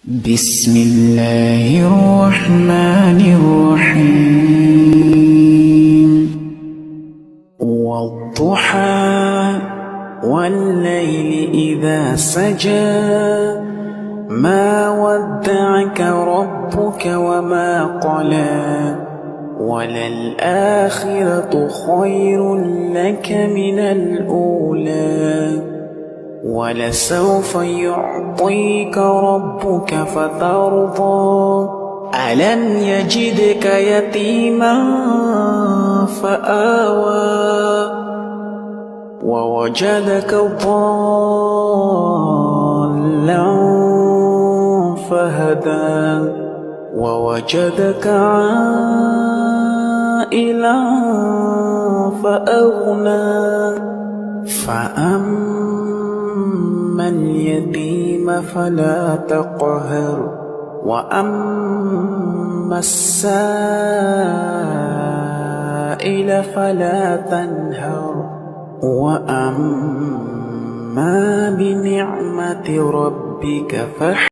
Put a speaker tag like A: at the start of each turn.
A: بسم الله الرحمن الرحيم والضحى والليل إذا سجى ما ودعك ربك وما قلى وللآخرة خير لك من الأولى ولسوف يعطيك ربك فترضى ألم يجدك يتيما فآوى ووجدك ضالا فهدى ووجدك عائلا فأغنى فأما اليتيم فلا تقهر وأما السائل فلا تنهر وأما بنعمة ربك فاحكي